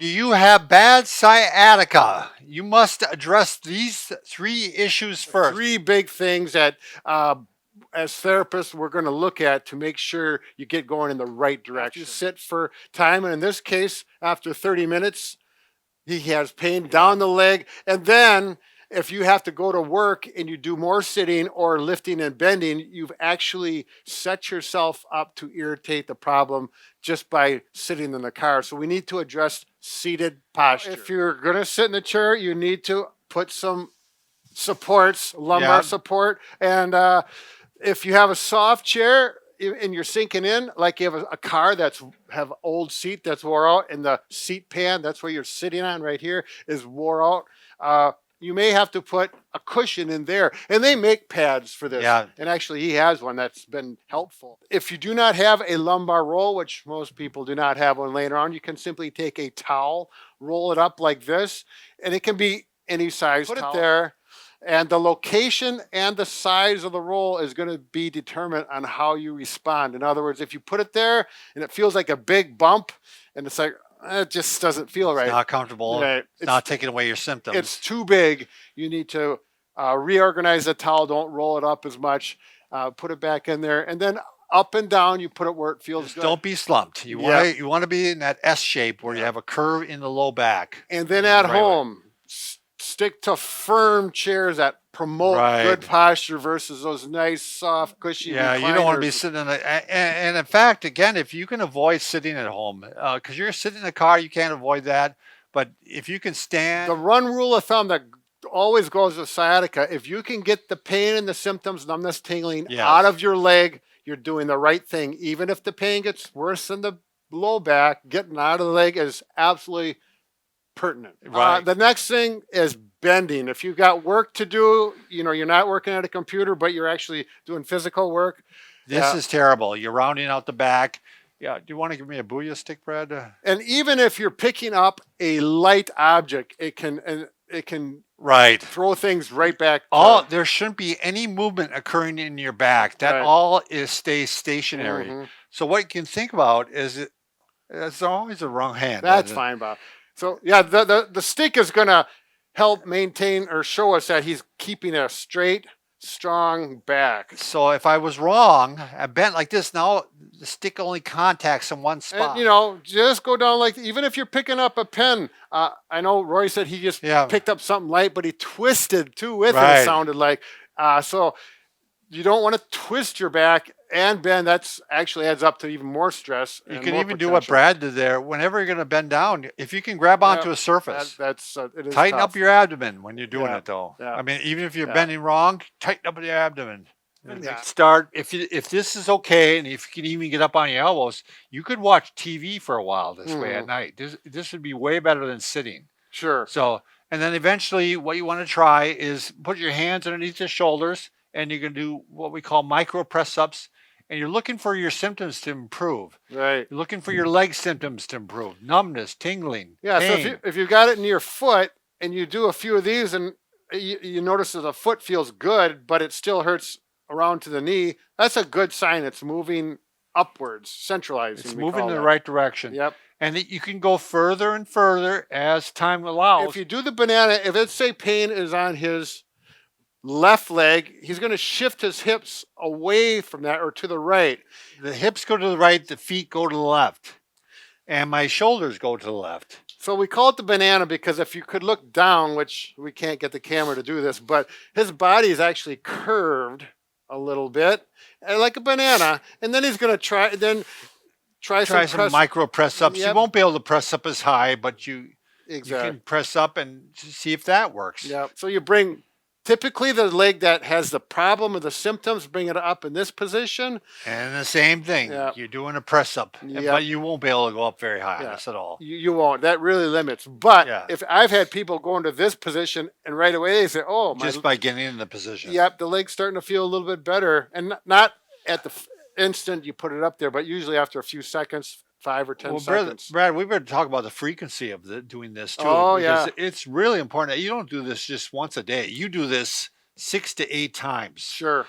Do you have bad sciatica? You must address these three issues first. Three big things that as therapists we're going to look at to make sure you get going in the right direction. You sit for time, and in this case, after 30 minutes, he has pain down the leg. And then if you have to go to work and you do more sitting or lifting and bending, you've actually set yourself up to irritate the problem just by sitting in the car. So we need to address seated posture. If you're going to sit in the chair, you need to put some supports, lumbar support. And if you have a soft chair and you're sinking in, like you have a car that's have old seat that's wore out, and the seat pan, that's where you're sitting on right here, is wore out, you may have to put a cushion in there. And they make pads for this. Yeah. And actually he has one that's been helpful. If you do not have a lumbar roll, which most people do not have one laying around, you can simply take a towel, roll it up like this, and it can be any size. Put it there. And the location and the size of the roll is going to be determined on how you respond. In other words, if you put it there and it feels like a big bump and it's like, it just doesn't feel right. It's not comfortable. Right. It's not taking away your symptoms. It's too big. You need to reorganize the towel. Don't roll it up as much. Put it back in there. And then up and down, you put it where it feels good. Don't be slumped. You want to be in that S shape where you have a curve in the low back. And then at home, stick to firm chairs that promote good posture versus those nice, soft, cushy recliners. You don't want to be sitting in and in fact, again, if you can avoid sitting at home, because you're sitting in the car, you can't avoid that. But if you can stand. The run rule of thumb that always goes with sciatica, if you can get the pain and the symptoms, numbness, tingling out of your leg, you're doing the right thing. Even if the pain gets worse than the low back, getting out of the leg is absolutely pertinent. The next thing is bending. If you've got work to do, you're not working at a computer, but you're actually doing physical work. This is terrible. You're rounding out the back. Yeah. Do you want to give me a booyah stick, Brad? And even if you're picking up a light object, it can throw things right back. There shouldn't be any movement occurring in your back. That all stays stationary. So what you can think about is it's always the wrong hand. That's fine, Bob. So the stick is going to help maintain or show us that he's keeping a straight, strong back. So if I was wrong, I bent like this, now the stick only contacts in one spot. And, just go down like, even if you're picking up a pen, I know Roy said he just picked up something light, but he twisted too with it, it sounded like. So you don't want to twist your back and bend. That's actually adds up to even more stress. You can even do what Brad did there. Whenever you're going to bend down, if you can grab onto a surface, it is tighten up your abdomen when you're doing it, though. I mean, even if you're bending wrong, tighten up the abdomen. Start if this is okay, and if you can even get up on your elbows, you could watch TV for a while this way at night. This would be way better than sitting. Sure. So, and then eventually, what you want to try is put your hands underneath your shoulders, and you're going to do what we call micro press ups. And you're looking for your symptoms to improve. Right. You're looking for your leg symptoms to improve. Numbness, tingling, pain. So if you've got it in your foot and you do a few of these and you notice that the foot feels good, but it still hurts around to the knee, that's a good sign. It's moving upwards, centralizing. It's moving in the right direction. Yep. And that you can go further and further as time allows. If you do the banana, if let's say pain is on his left leg, he's going to shift his hips away from that or to the right. The hips go to the right, the feet go to the left, and my shoulders go to the left. So we call it the banana because if you could look down, which we can't get the camera to do this, but his body is actually curved a little bit like a banana, and then he's going to try some micro press ups. You won't be able to press up as high, but you can press up and see if that works. Yeah. So you bring typically the leg that has the problem or the symptoms, bring it up in this position. And the same thing. You're doing a press up, but you won't be able to go up very high on this at all. You won't. That really limits. But if I've had people go into this position and right away they say, oh, just by getting in the position. Yep, the leg's starting to feel a little bit better. And not at the instant you put it up there, but usually after a few seconds, 5 or 10 seconds. Brad, we better talk about the frequency of doing this too. Oh, because it's really important that you don't do this just once a day. You do this 6 to 8 times. Sure.